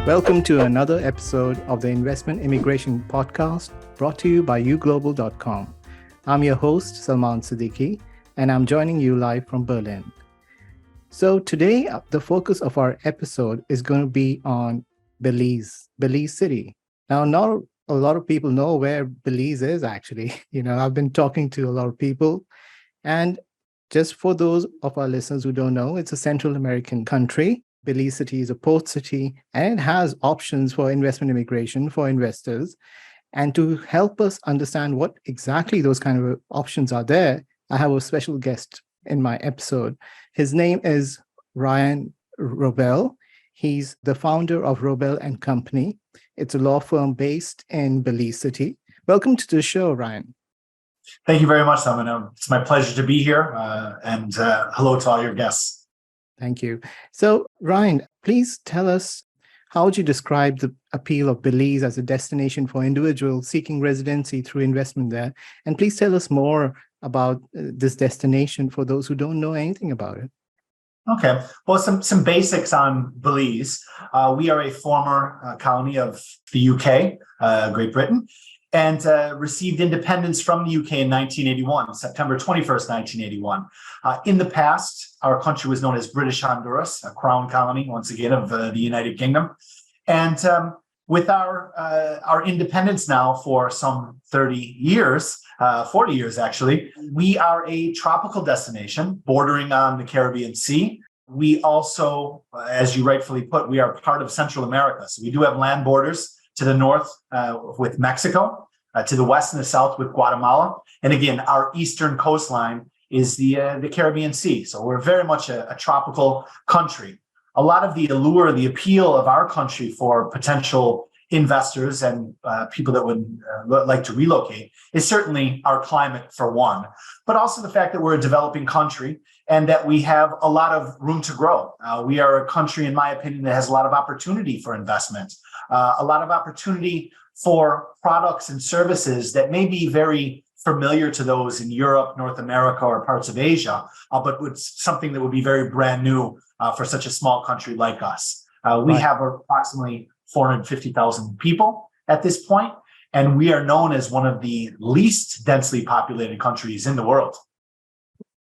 Welcome to another episode of the Investment Immigration Podcast brought to you by Uglobal.com. I'm your host, Salman Siddiqui, and I'm joining you live from Berlin. So today, the focus of our episode is going to be on Belize City. Now, not a lot of people know where Belize is actually. I've been talking to a lot of people, and just for those of our listeners who don't know, it's a Central American country. Belize City is a port city, and it has options for investment immigration for investors. And to help us understand what exactly those kind of options are there, I have a special guest in my episode. His name is Ryan Wrobel. He's the founder of Wrobel Company. It's a law firm based in Belize City. Welcome to the show, Ryan. Thank you very much, Salman. It's my pleasure to be here, and hello to all your guests. Thank you. So, Ryan, please tell us, how would you describe the appeal of Belize as a destination for individuals seeking residency through investment there? And please tell us more about this destination for those who don't know anything about it. Okay. Well, some basics on Belize. We are a former colony of the UK, Great Britain, and received independence from the UK in 1981, September 21st, 1981. In the past, our country was known as British Honduras, a crown colony, once again, of the United Kingdom. And with our independence now for some 30 years, 40 years actually, we are a tropical destination bordering on the Caribbean Sea. We also, as you rightfully put, we are part of Central America. So we do have land borders to the north with Mexico, to the west and the south with Guatemala. And again, our eastern coastline is the Caribbean Sea. So we're very much a tropical country. A lot of the allure, the appeal of our country for potential investors and people that would like to relocate is certainly our climate, for one, but also the fact that we're a developing country and that we have a lot of room to grow. We are a country, in my opinion, that has a lot of opportunity for investment, a lot of opportunity for products and services that may be very familiar to those in Europe, North America, or parts of Asia, but it's something that would be very brand new for such a small country like us. We have approximately 450,000 people at this point, and we are known as one of the least densely populated countries in the world.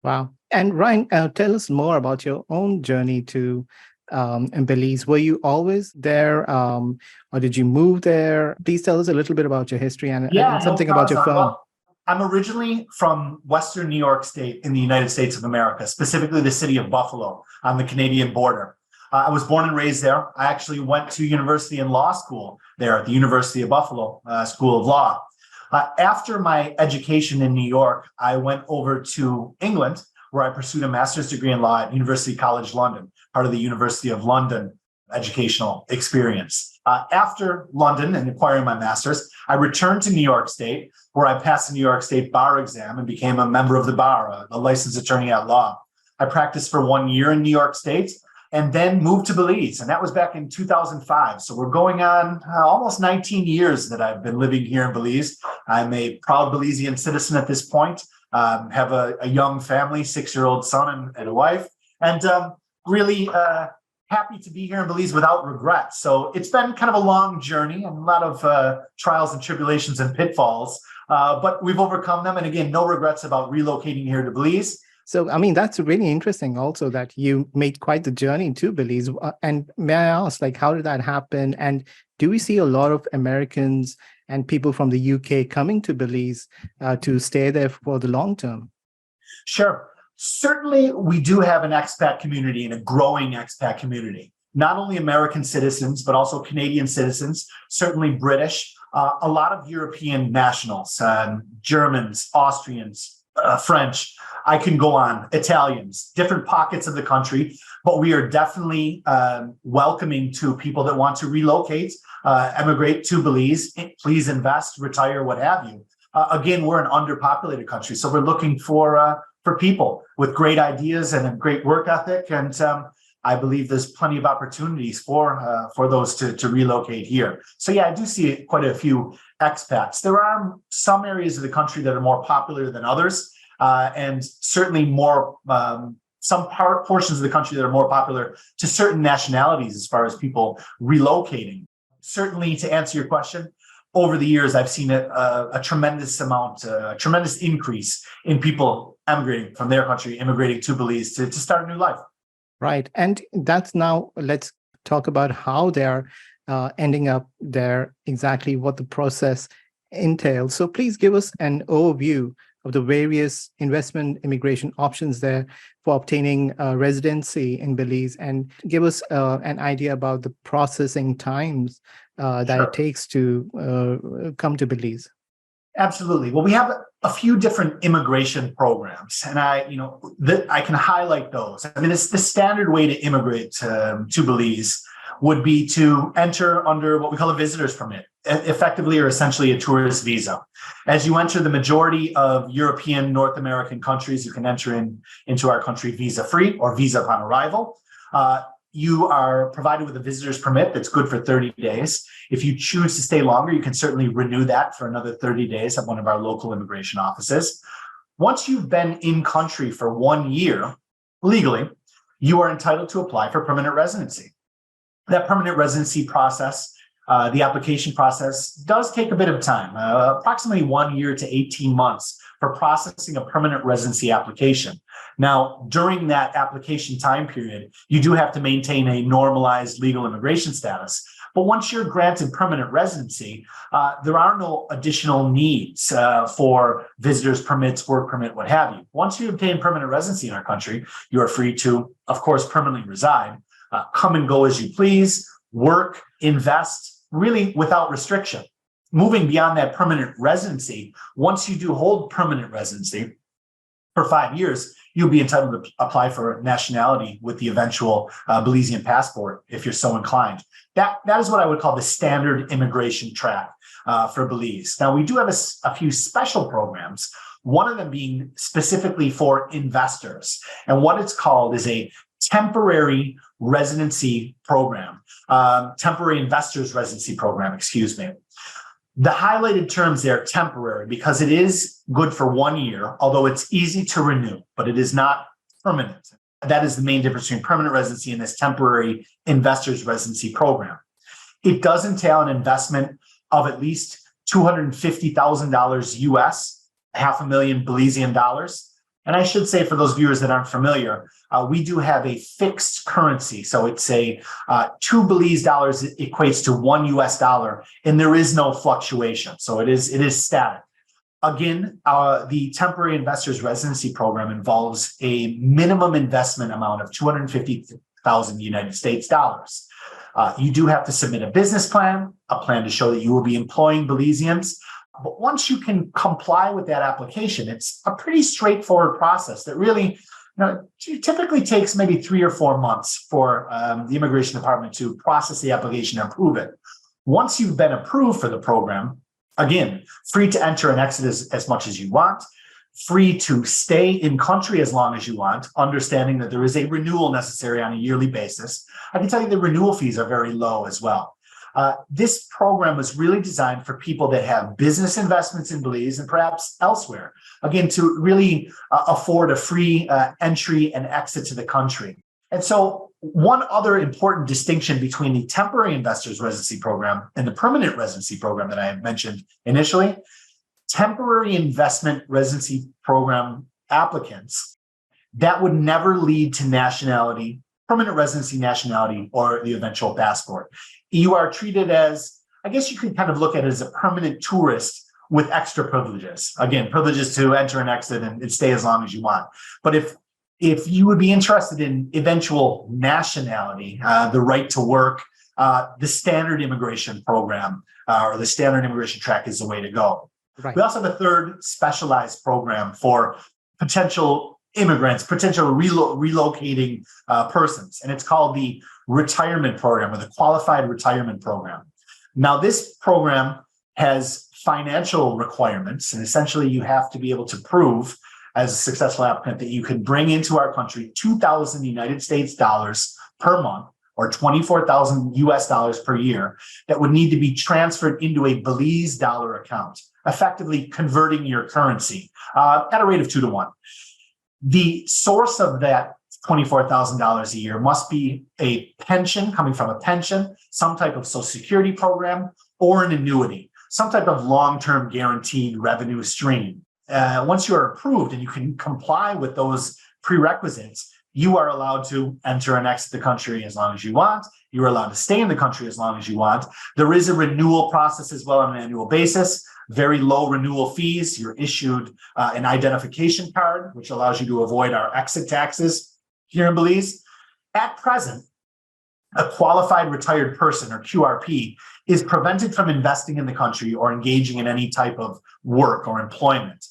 Wow. And Ryan, tell us more about your own journey to in Belize. Were you always there, or did you move there? Please tell us a little bit about your history and something about your firm. Well, I'm originally from Western New York State in the United States of America, specifically the city of Buffalo on the Canadian border. I was born and raised there. I actually went to university and law school there at the University of Buffalo School of Law. After my education in New York, I went over to England, where I pursued a master's degree in law at University College London, part of the University of London educational experience. After London and acquiring my master's, I returned to New York State, where I passed the New York State bar exam and became a member of the bar, a licensed attorney at law. I practiced for 1 year in New York State and then moved to Belize. And that was back in 2005. So we're going on almost 19 years that I've been living here in Belize. I'm a proud Belizean citizen at this point. Have a young family, 6-year-old son and a wife, and really happy to be here in Belize without regret. So it's been kind of a long journey and a lot of trials and tribulations and pitfalls, but we've overcome them. And again, no regrets about relocating here to Belize. So, I mean, that's really interesting also that you made quite the journey to Belize. And may I ask, how did that happen? And do we see a lot of Americans and people from the UK coming to Belize to stay there for the long term? Sure. Certainly, we do have an expat community and a growing expat community. Not only American citizens, but also Canadian citizens, certainly British, a lot of European nationals, Germans, Austrians, French. I can go on, Italians, different pockets of the country, but we are definitely welcoming to people that want to relocate, emigrate to Belize, please invest, retire, what have you. Again, we're an underpopulated country, so we're looking for people with great ideas and a great work ethic. And I believe there's plenty of opportunities for those to relocate here. So yeah, I do see quite a few expats. There are some areas of the country that are more popular than others, and certainly more some portions of the country that are more popular to certain nationalities as far as people relocating. Certainly, to answer your question, over the years, I've seen a tremendous increase in people emigrating from their country, immigrating to Belize to start a new life. Right. And that's now, let's talk about how they're ending up there, exactly what the process entails. So please give us an overview of the various investment immigration options there for obtaining residency in Belize, and give us an idea about the processing times that it takes to come to Belize. Absolutely. Well, we have a few different immigration programs, and I can highlight those. I mean, it's the standard way to immigrate to Belize would be to enter under what we call a visitor's permit, effectively or essentially a tourist visa. As you enter the majority of European, North American countries, you can enter into our country visa-free or visa upon arrival. You are provided with a visitor's permit that's good for 30 days. If you choose to stay longer, you can certainly renew that for another 30 days at one of our local immigration offices. Once you've been in country for 1 year, legally, you are entitled to apply for permanent residency. That permanent residency process, the application process, does take a bit of time, approximately 1 year to 18 months for processing a permanent residency application. Now, during that application time period, you do have to maintain a normalized legal immigration status. But once you're granted permanent residency, there are no additional needs for visitors permits, work permit, what have you. Once you obtain permanent residency in our country, you are free to, of course, permanently reside, come and go as you please, work, invest, really without restriction. Moving beyond that permanent residency, once you do hold permanent residency for 5 years, you'll be entitled to apply for nationality with the eventual Belizean passport if you're so inclined. That is what I would call the standard immigration track for Belize. Now, we do have a few special programs, one of them being specifically for investors. And what it's called is a temporary residency program, temporary investors residency program, excuse me. The highlighted terms there, temporary, because it is good for 1 year, although it's easy to renew, but it is not permanent. That is the main difference between permanent residency and this temporary investors residency program. It does entail an investment of at least $250,000 US, $500,000 Belizean dollars. And I should say, for those viewers that aren't familiar, we do have a fixed currency. So it's a 2 Belize dollars equates to 1 US dollar, and there is no fluctuation. So it is static. Again, the temporary investors residency program involves a minimum investment amount of 250,000 United States dollars. You do have to submit a business plan, a plan to show that you will be employing Belizeans. But once you can comply with that application, it's a pretty straightforward process that really typically takes maybe 3 or 4 months for the immigration department to process the application and approve it. Once you've been approved for the program, again, free to enter and exit as much as you want, free to stay in country as long as you want, understanding that there is a renewal necessary on a yearly basis. I can tell you the renewal fees are very low as well. This program was really designed for people that have business investments in Belize and perhaps elsewhere, again, to really afford a free entry and exit to the country. And so one other important distinction between the temporary investors residency program and the permanent residency program that I had mentioned initially, temporary investment residency program applicants, that would never lead to nationality, permanent residency nationality, or the eventual passport. You are treated as, I guess you could kind of look at it as a permanent tourist with extra privileges. Again, privileges to enter and exit and stay as long as you want. But if you would be interested in eventual nationality, the right to work, the standard immigration program or the standard immigration track is the way to go. Right. We also have a third specialized program for potential immigrants, potential relocating persons, and it's called the retirement program or the qualified retirement program. Now, this program has financial requirements, and essentially you have to be able to prove as a successful applicant that you can bring into our country 2,000 United States dollars per month or 24,000 US dollars per year that would need to be transferred into a Belize dollar account, effectively converting your currency at a rate of 2 to 1. The source of that $24,000 a year must be a pension coming from a pension, some type of Social Security program, or an annuity, some type of long-term guaranteed revenue stream. Once you are approved and you can comply with those prerequisites, you are allowed to enter and exit the country as long as you want. You're allowed to stay in the country as long as you want. There is a renewal process as well on an annual basis, very low renewal fees. You're issued an identification card, which allows you to avoid our exit taxes here in Belize. At present, a qualified retired person, or QRP, is prevented from investing in the country or engaging in any type of work or employment.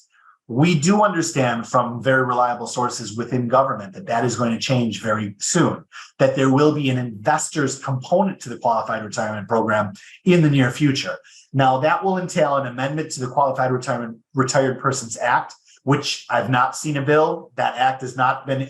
We do understand from very reliable sources within government that that is going to change very soon, that there will be an investor's component to the qualified retirement program in the near future. Now, that will entail an amendment to the Qualified Retired Persons Act, which I've not seen a bill. That act has not been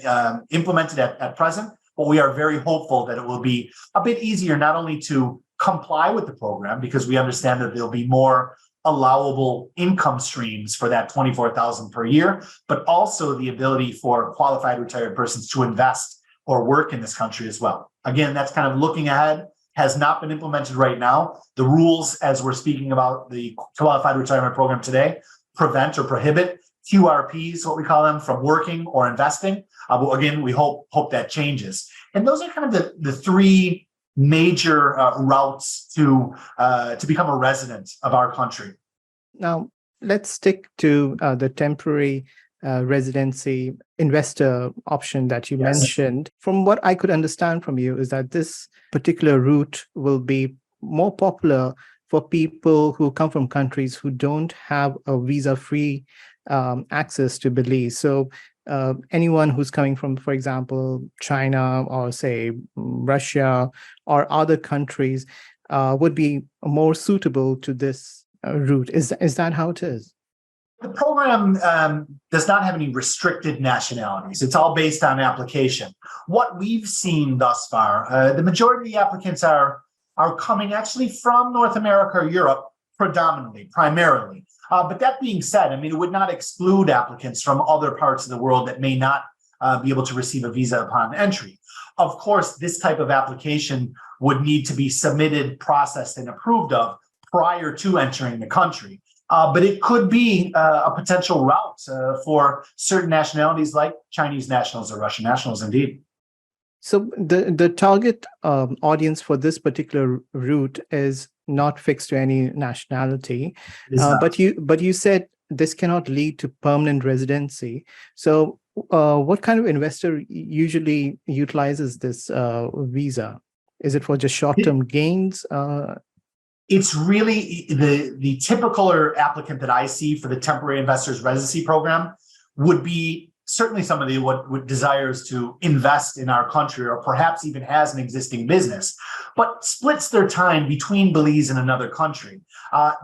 implemented at present, but we are very hopeful that it will be a bit easier not only to comply with the program, because we understand that there'll be more allowable income streams for that $24,000 per year, but also the ability for qualified retired persons to invest or work in this country as well. Again, that's kind of looking ahead, has not been implemented right now. The rules, as we're speaking about the qualified retirement program today, prevent or prohibit QRPs, what we call them, from working or investing. But again, we hope that changes. And those are kind of the three major routes to become a resident of our country. Now, let's stick to the temporary residency investor option that you mentioned. From what I could understand from you is that this particular route will be more popular for people who come from countries who don't have a visa-free access to Belize. So anyone who's coming from, for example, China or say Russia or other countries would be more suitable to this route. Is that how it is? The program does not have any restricted nationalities. It's all based on application. What we've seen thus far, the majority of the applicants are coming actually from North America or Europe predominantly, primarily. But that being said, I mean, it would not exclude applicants from other parts of the world that may not be able to receive a visa upon entry. Of course, this type of application would need to be submitted, processed, and approved of prior to entering the country. But it could be a potential route for certain nationalities like Chinese nationals or Russian nationals, indeed. So the target audience for this particular route is not fixed to any nationality, but you said this cannot lead to permanent residency. So what kind of investor usually utilizes this visa? Is it for just short-term gains? It's really the typical applicant that I see for the temporary investors residency program would be certainly somebody what desires to invest in our country or perhaps even has an existing business, but splits their time between Belize and another country.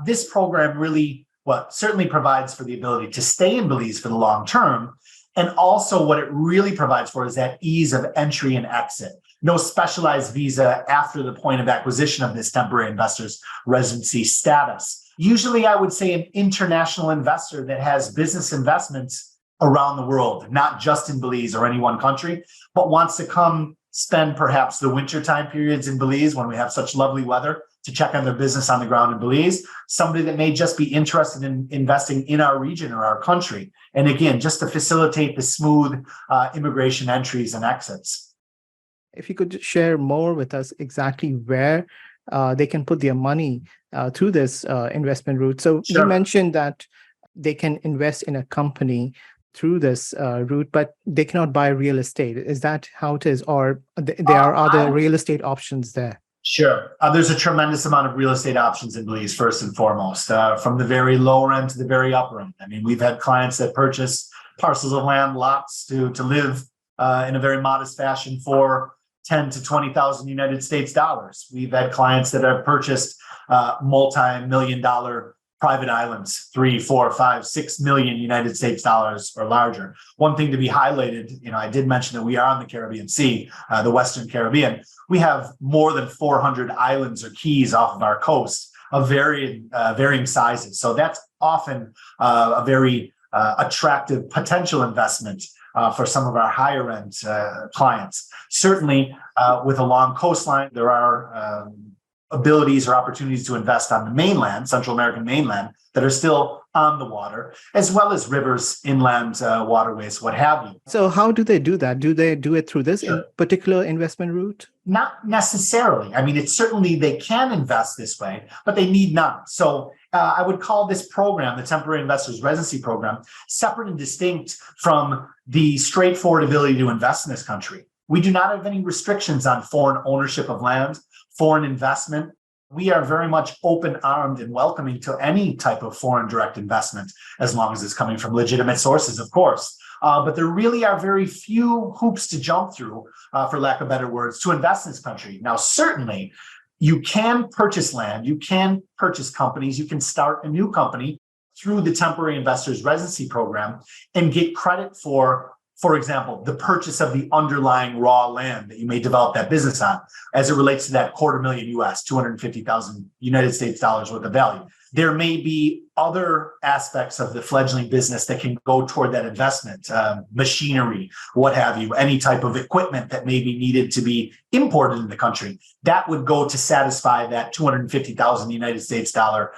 This program really, certainly provides for the ability to stay in Belize for the long term. And also what it really provides for is that ease of entry and exit. No specialized visa after the point of acquisition of this temporary investors residency status. Usually I would say an international investor that has business investments around the world, not just in Belize or any one country, but wants to come spend perhaps the winter time periods in Belize when we have such lovely weather to check on their business on the ground in Belize, somebody that may just be interested in investing in our region or our country. And again, just to facilitate the smooth immigration entries and exits. If you could share more with us exactly where they can put their money through this investment route. So Sure. You mentioned that they can invest in a company through this route, but they cannot buy real estate. Is that how it is? Or there are other real estate options there? Sure. There's a tremendous amount of real estate options in Belize, first and foremost, from the very lower end to the very upper end. I mean, we've had clients that purchase parcels of land, lots to live in a very modest fashion for 10 to 20,000 United States dollars. We've had clients that have purchased multi-million-dollar private islands, 3, 4, 5, 6 million United States dollars or larger. One thing to be highlighted, I did mention that we are on the Caribbean Sea, the Western Caribbean. We have more than 400 islands or keys off of our coast of varying sizes. So that's often a very attractive potential investment for some of our higher end clients. Certainly, with a long coastline, there are abilities or opportunities to invest on the mainland, Central American mainland, that are still on the water, as well as rivers, inland waterways, what have you. So how do they do that? Do they do it through this Sure. particular investment route? Not necessarily. I mean, it's certainly they can invest this way, but they need not. So I would call this program, the Temporary Investors Residency Program, separate and distinct from the straightforward ability to invest in this country. We do not have any restrictions on foreign ownership of land, foreign investment. We are very much open-armed and welcoming to any type of foreign direct investment, as long as it's coming from legitimate sources, of course. But there really are very few hoops to jump through, for lack of better words, to invest in this country. Now, certainly, you can purchase land, you can purchase companies, you can start a new company through the Temporary Investors Residency Program and get credit for example, the purchase of the underlying raw land that you may develop that business on, as it relates to that $250,000 US, 250,000 United States dollars worth of value. There may be other aspects of the fledgling business that can go toward that investment, machinery, what have you, any type of equipment that may be needed to be imported in the country. That would go to satisfy that 250,000 United States dollar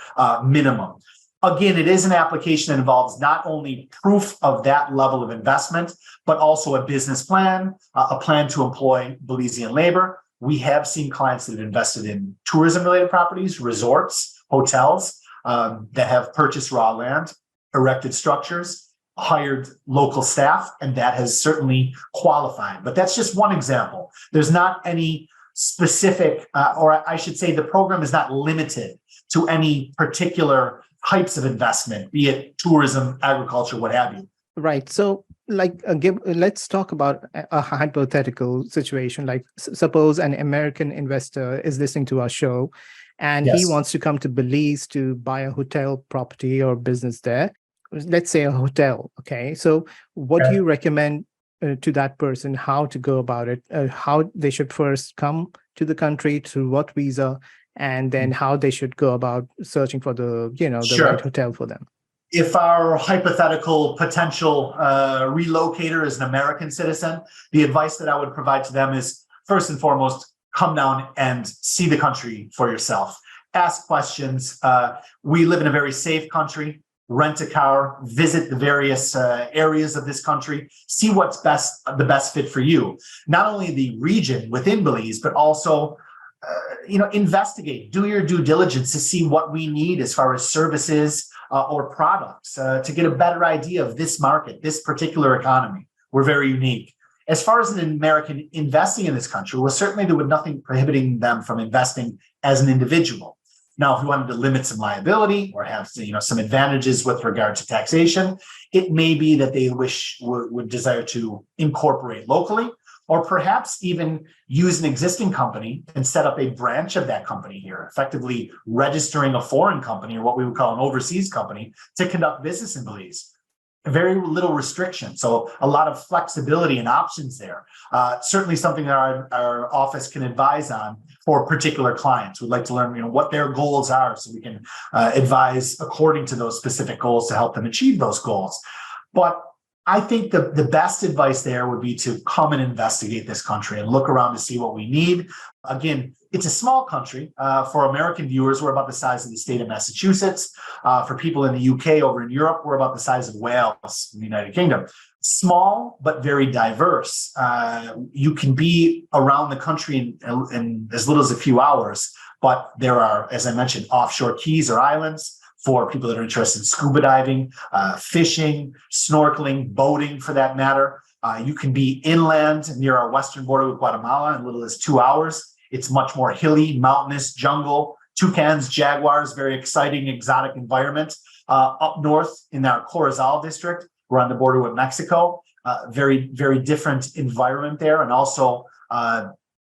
minimum. Again, it is an application that involves not only proof of that level of investment, but also a business plan, a plan to employ Belizean labor. We have seen clients that have invested in tourism-related properties, resorts, hotels that have purchased raw land, erected structures, hired local staff, and that has certainly qualified. But that's just one example. There's not any specific, or I should say the program is not limited to any particular types of investment, be it tourism, agriculture, what have you. Right. So, let's talk about a hypothetical situation. Like, suppose an American investor is listening to our show, and he wants to come to Belize to buy a hotel property or business there. Let's say a hotel. Okay. So, what do you recommend to that person? How to go about it? How they should first come to the country, through what visa, and then how they should go about searching for the right hotel for them. If our hypothetical potential relocator is an American citizen, the advice that I would provide to them is, first and foremost, come down and see the country for yourself. Ask questions. We live in a very safe country. Rent a car, visit the various areas of this country, see what's the best fit for you. Not only the region within Belize, but also investigate, do your due diligence to see what we need as far as services or products to get a better idea of this market, this particular economy. We're very unique. As far as an American investing in this country, well, certainly there would nothing prohibiting them from investing as an individual. Now, if we wanted to limit some liability or have some advantages with regard to taxation, it may be that they would desire to incorporate locally, or perhaps even use an existing company and set up a branch of that company here, effectively registering a foreign company, or what we would call an overseas company, to conduct business in Belize. Very little restriction. So a lot of flexibility and options there. Certainly something that our office can advise on for particular clients. We'd like to learn what their goals are, so we can advise according to those specific goals to help them achieve those goals. But I think the best advice there would be to come and investigate this country and look around to see what we need. Again, it's a small country. For American viewers, we're about the size of the state of Massachusetts. For people in the UK, over in Europe, we're about the size of Wales in the United Kingdom. Small, but very diverse. You can be around the country in as little as a few hours, but there are, as I mentioned, offshore keys or islands for people that are interested in scuba diving, fishing, snorkeling, boating for that matter. You can be inland near our western border with Guatemala in as little as 2 hours. It's much more hilly, mountainous, jungle, toucans, jaguars, very exciting, exotic environment. Up north in our Corozal district, we're on the border with Mexico. Very, very different environment there. And also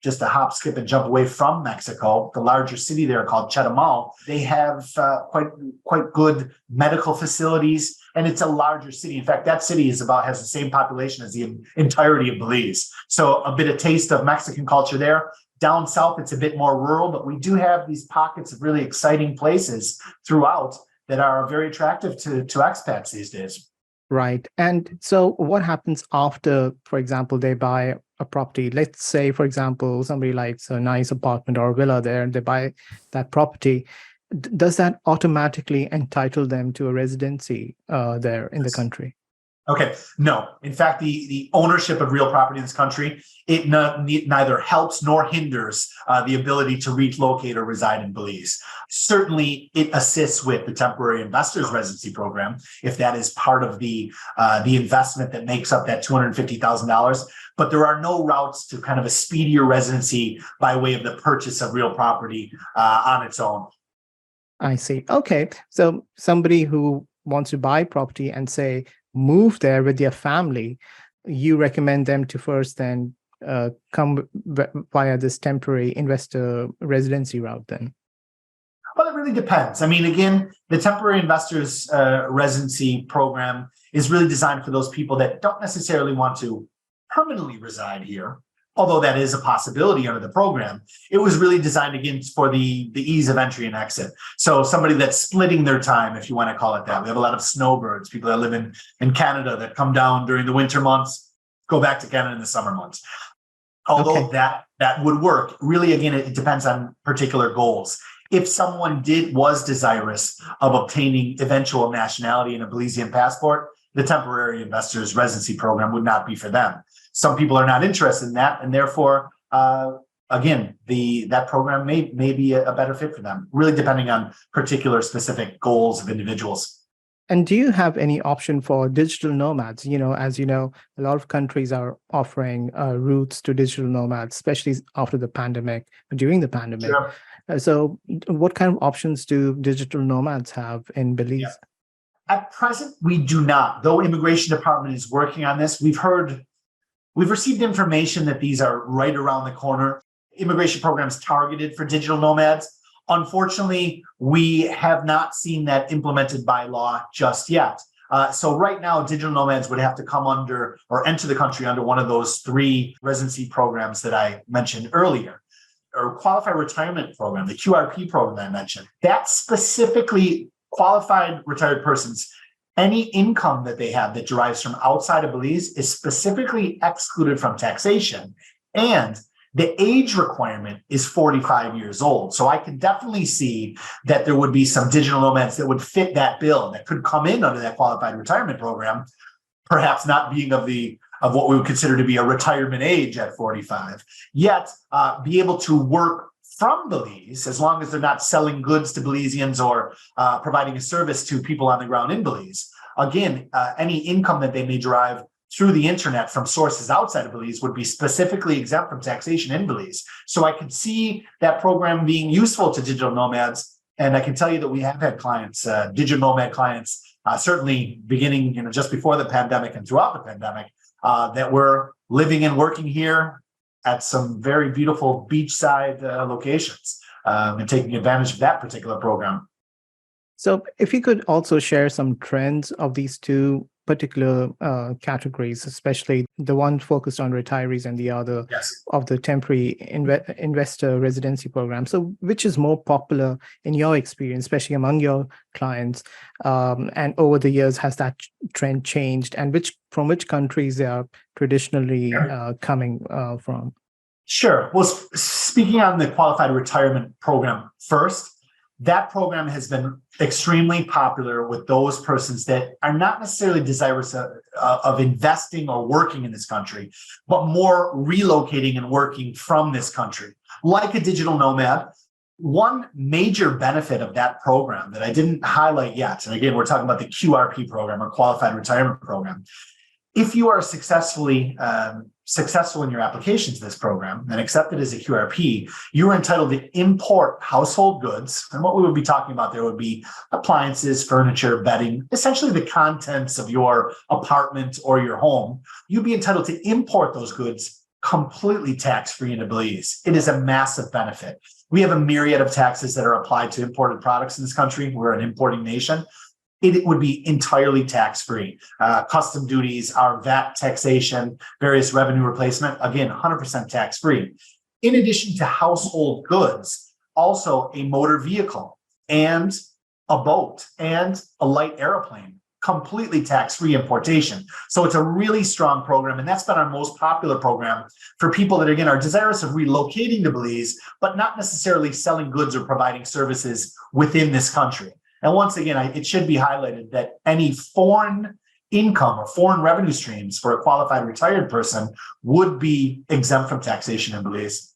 just a hop, skip, and jump away from Mexico, the larger city there called Chetumal. They have quite good medical facilities, and it's a larger city. In fact, that city has the same population as the entirety of Belize. So a bit of taste of Mexican culture there. Down south, it's a bit more rural, but we do have these pockets of really exciting places throughout that are very attractive to expats these days. Right. And so what happens after, for example, they buy a property? Let's say, for example, somebody likes a nice apartment or villa there and they buy that property. Does that automatically entitle them to a residency there in the country? Okay, no. In fact, the ownership of real property in this country, it neither helps nor hinders the ability to relocate or reside in Belize. Certainly, it assists with the temporary investors residency program if that is part of the investment that makes up that $250,000. But there are no routes to kind of a speedier residency by way of the purchase of real property on its own. I see. Okay. So somebody who wants to buy property and say move there with their family, you recommend them to first then come via this temporary investor residency route then? Well, it really depends. I mean, again, the temporary investors residency program is really designed for those people that don't necessarily want to permanently reside here, although that is a possibility under the program. It was really designed, again, for the ease of entry and exit. So somebody that's splitting their time, if you want to call it that. We have a lot of snowbirds, people that live in Canada that come down during the winter months, go back to Canada in the summer months. Although that would work, really, again, it depends on particular goals. If someone was desirous of obtaining eventual nationality in a Belizean passport, the temporary investors residency program would not be for them. Some people are not interested in that, and therefore, again, that program may be a better fit for them, really depending on particular specific goals of individuals. And do you have any option for digital nomads? As you know, a lot of countries are offering routes to digital nomads, especially after the pandemic, during the pandemic. Sure. So what kind of options do digital nomads have in Belize? Yeah. At present, we do not. Though Immigration Department is working on this, we've received information that these are right around the corner. Immigration programs targeted for digital nomads. Unfortunately, we have not seen that implemented by law just yet. So right now, digital nomads would have to come under or enter the country under one of those 3 residency programs that I mentioned earlier, or Qualified Retirement Program, the QRP program that I mentioned. That specifically qualified retired persons, any income that they have that derives from outside of Belize is specifically excluded from taxation. And the age requirement is 45 years old. So I can definitely see that there would be some digital nomads that would fit that bill, that could come in under that qualified retirement program, perhaps not being of what we would consider to be a retirement age at 45, yet be able to work from Belize, as long as they're not selling goods to Belizeans or providing a service to people on the ground in Belize. Again, any income that they may derive through the internet from sources outside of Belize would be specifically exempt from taxation in Belize. So I could see that program being useful to digital nomads. And I can tell you that we have had clients, digital nomad clients, certainly beginning just before the pandemic and throughout the pandemic, that were living and working here at some very beautiful beachside locations and taking advantage of that particular program. So if you could also share some trends of these 2 particular categories, especially the one focused on retirees and the other of the temporary investor residency program. So which is more popular in your experience, especially among your clients? And over the years, has that trend changed? And from which countries they are traditionally coming from? Sure. Well, speaking on the qualified retirement program first, that program has been extremely popular with those persons that are not necessarily desirous of investing or working in this country, but more relocating and working from this country. Like a digital nomad, one major benefit of that program that I didn't highlight yet, and again, we're talking about the QRP program or Qualified Retirement Program. If you are successful in your application to this program and accepted as a QRP, you are entitled to import household goods. And what we would be talking about there would be appliances, furniture, bedding, essentially the contents of your apartment or your home. You'd be entitled to import those goods completely tax-free into Belize. It is a massive benefit. We have a myriad of taxes that are applied to imported products in this country. We're an importing nation. It would be entirely tax-free. Custom duties, our VAT taxation, various revenue replacement, again, 100% tax-free. In addition to household goods, also a motor vehicle and a boat and a light airplane completely tax-free importation. So it's a really strong program, and that's been our most popular program for people that, again, are desirous of relocating to Belize, but not necessarily selling goods or providing services within this country. And once again, it should be highlighted that any foreign income or foreign revenue streams for a qualified retired person would be exempt from taxation in Belize.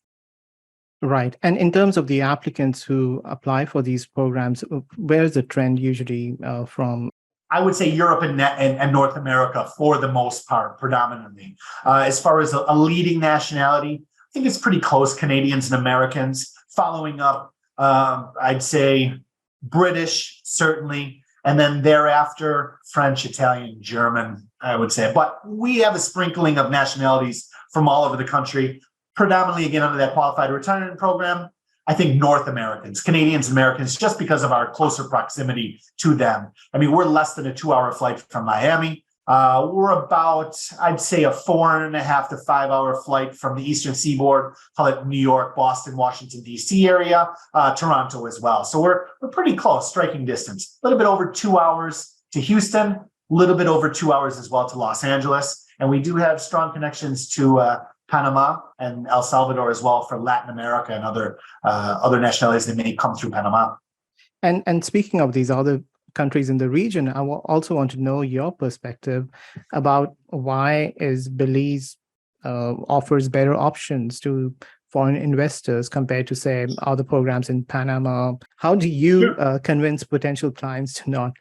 Right. And in terms of the applicants who apply for these programs, where's the trend usually from? I would say Europe and North America for the most part, predominantly. As far as a leading nationality, I think it's pretty close, Canadians and Americans. Following up, I'd say British, certainly. And then thereafter, French, Italian, German, I would say. But we have a sprinkling of nationalities from all over the country, predominantly, again, under that qualified retirement program. I think North Americans, Canadians, Americans, just because of our closer proximity to them. I mean, we're less than a 2-hour flight from Miami. We're about, I'd say, a 4.5 to 5 hour flight from the Eastern Seaboard, call it New York, Boston, Washington, D.C. area, Toronto as well. So we're pretty close, striking distance. A little bit over 2 hours to Houston, a little bit over 2 hours as well to Los Angeles. And we do have strong connections to Panama and El Salvador as well for Latin America and other nationalities that may come through Panama. And speaking of these other countries in the region, I also want to know your perspective about why is Belize offers better options to foreign investors compared to, say, other programs in Panama. How do you convince potential clients to not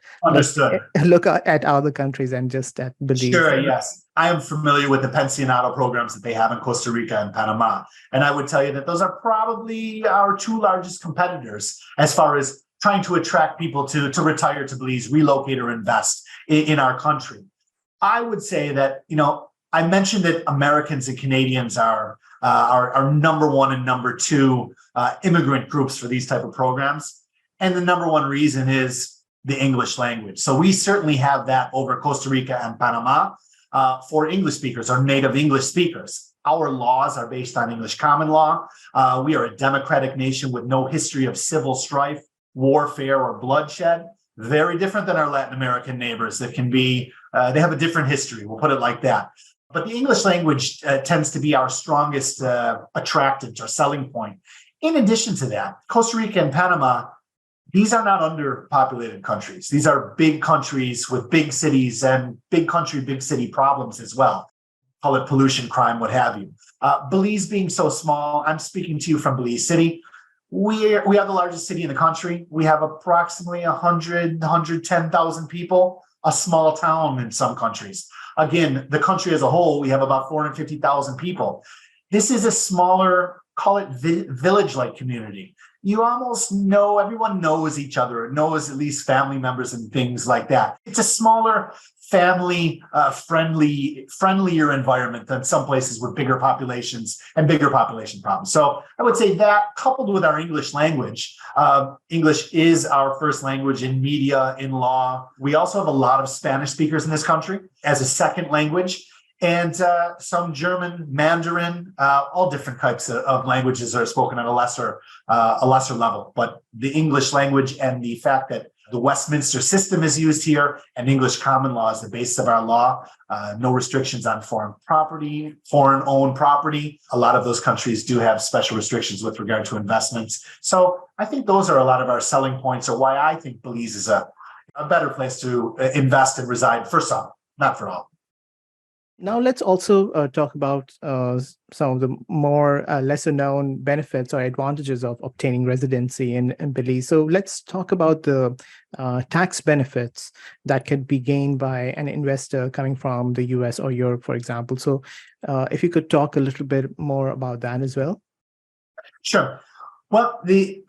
look at other countries and just at Belize? Sure, yes. I am familiar with the pensionado programs that they have in Costa Rica and Panama. And I would tell you that those are probably our two largest competitors as far as trying to attract people to retire to Belize, relocate or invest in our country. I would say that, I mentioned that Americans and Canadians are number one and number two immigrant groups for these type of programs. And the number one reason is the English language. So we certainly have that over Costa Rica and Panama for English speakers or native English speakers. Our laws are based on English common law. We are a democratic nation with no history of civil strife, warfare, or bloodshed. Very different than our Latin American neighbors that can be, they have a different history, we'll put it like that. But the English language tends to be our strongest attractant or selling point. In addition to that, Costa Rica and Panama, these are not underpopulated countries. These are big countries with big cities and big country, big city problems as well. Call it pollution, crime, what have you. Belize being so small, I'm speaking to you from Belize City. We are the largest city in the country. We have approximately 110,000 people, a small town in some countries. Again, the country as a whole, we have about 450,000 people. This is a smaller, call it village-like community. You almost know, everyone knows each other, knows at least family members and things like that. It's a smaller, friendlier environment than some places with bigger populations and bigger population problems. So I would say that coupled with our English language, English is our first language in media, in law. We also have a lot of Spanish speakers in this country as a second language. And some German, Mandarin, all different types of languages are spoken at a lesser level. But the English language and the fact that the Westminster system is used here and English common law is the basis of our law, no restrictions on foreign property, foreign-owned property. A lot of those countries do have special restrictions with regard to investments. So I think those are a lot of our selling points or why I think Belize is a better place to invest and reside for some, not for all. Now, let's also talk about some of the more lesser known benefits or advantages of obtaining residency in Belize. So let's talk about the tax benefits that could be gained by an investor coming from the US or Europe, for example. So if you could talk a little bit more about that as well. Sure. Well,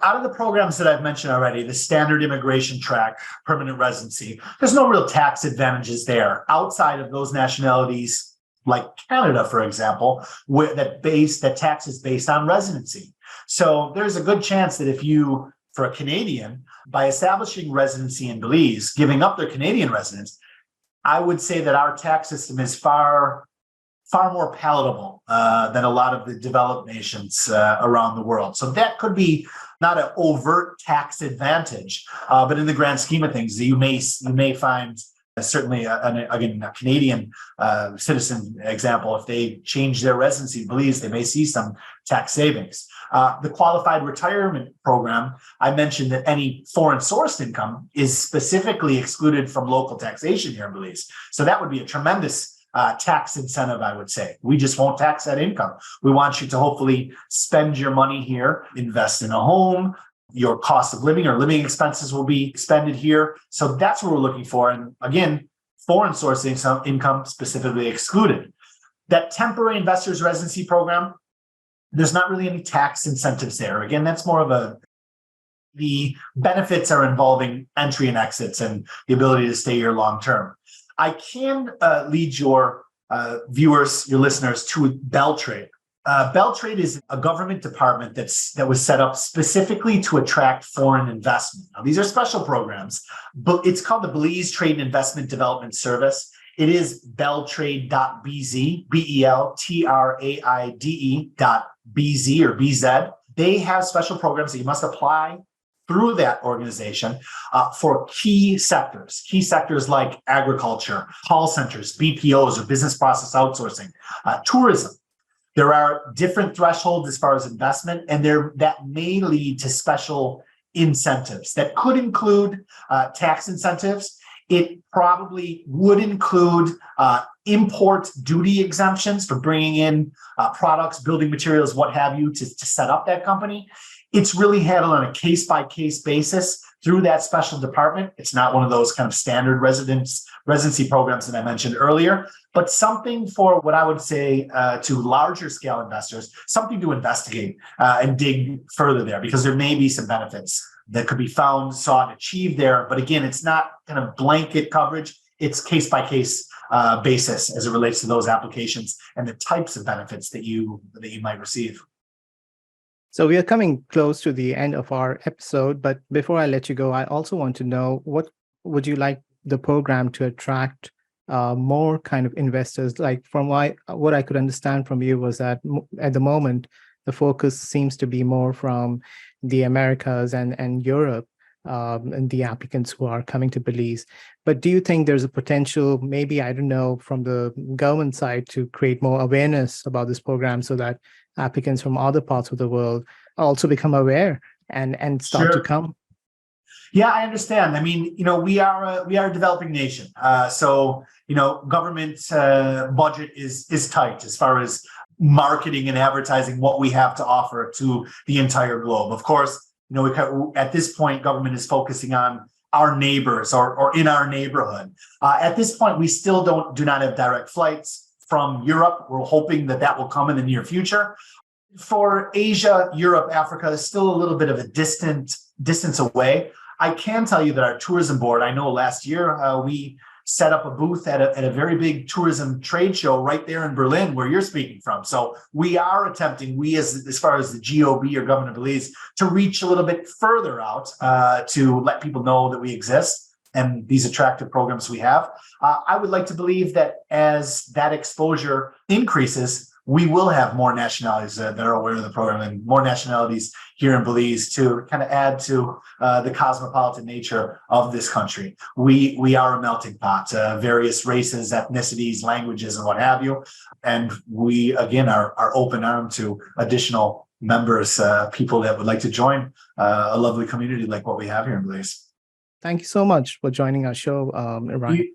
out of the programs that I've mentioned already, the standard immigration track, permanent residency, there's no real tax advantages there outside of those nationalities like Canada, for example, where that tax is based on residency. So there's a good chance that for a Canadian, by establishing residency in Belize, giving up their Canadian residence, I would say that our tax system is far more palatable than a lot of the developed nations around the world. So that could be not an overt tax advantage, but in the grand scheme of things, you may find certainly, again, a Canadian citizen example, if they change their residency in Belize, they may see some tax savings. The qualified retirement program, I mentioned that any foreign sourced income is specifically excluded from local taxation here in Belize. So that would be a tremendous tax incentive, I would say. We just won't tax that income. We want you to hopefully spend your money here, invest in a home. Your cost of living or living expenses will be expended here. So that's what we're looking for. And again, foreign source income specifically excluded. That temporary investors residency program, there's not really any tax incentives there. Again, that's more of the benefits are involving entry and exits and the ability to stay here long term. I can lead your viewers, your listeners, to Beltrade. Beltrade is a government department that was set up specifically to attract foreign investment. Now, these are special programs, but it's called the Belize Trade and Investment Development Service. It is beltrade.bz, beltraide.bz or BZ. They have special programs that you must apply through that organization for key sectors like agriculture, call centers, BPOs or business process outsourcing, tourism. There are different thresholds as far as investment, and that may lead to special incentives that could include tax incentives. It probably would include import duty exemptions for bringing in products, building materials, what have you, to set up that company. It's really handled on a case-by-case basis through that special department. It's not one of those kind of standard residency programs that I mentioned earlier, but something for what I would say to larger scale investors, something to investigate and dig further there, because there may be some benefits that could be found, sought, achieved there. But again, it's not kind of blanket coverage. It's case-by-case basis as it relates to those applications and the types of benefits that you might receive. So we are coming close to the end of our episode, but before I let you go, I also want to know, what would you like the program to attract more kind of investors? Like, from what I could understand from you was that at the moment, the focus seems to be more from the Americas and Europe, and the applicants who are coming to Belize. But do you think there's a potential, maybe, I don't know, from the government side to create more awareness about this program so that applicants from other parts of the world also become aware and start to come? Yeah, I understand. I mean, we are a developing nation. So, government budget is tight as far as marketing and advertising what we have to offer to the entire globe. Of course, at this point, government is focusing on our neighbors or in our neighborhood. At this point, we still do not have direct flights from Europe. We're hoping that will come in the near future. For Asia, Europe, Africa is still a little bit of a distance away. I can tell you that our tourism board, I know last year we set up a booth at a very big tourism trade show right there in Berlin, where you're speaking from. So we are attempting, as far as the GOB or Government of Belize, to reach a little bit further out to let people know that we exist and these attractive programs we have. I would like to believe that as that exposure increases, we will have more nationalities that are aware of the program, and more nationalities here in Belize to kind of add to the cosmopolitan nature of this country. We are a melting pot, various races, ethnicities, languages, and what have you. And we, again, are open armed to additional members, people that would like to join a lovely community like what we have here in Belize. Thank you so much for joining our show, Ryan.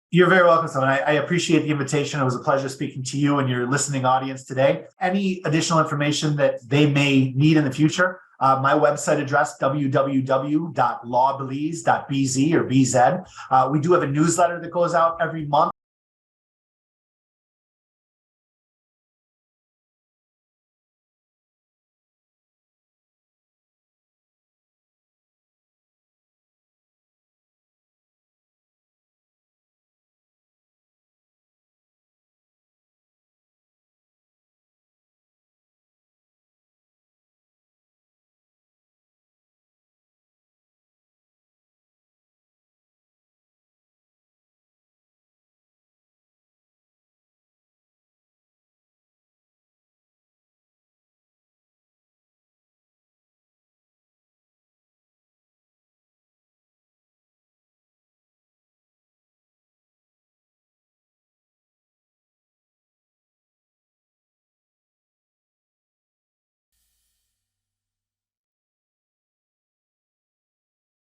You're very welcome, Salman. I appreciate the invitation. It was a pleasure speaking to you and your listening audience today. Any additional information that they may need in the future, my website address, www.lawbelize.bz or BZ. We do have a newsletter that goes out every month.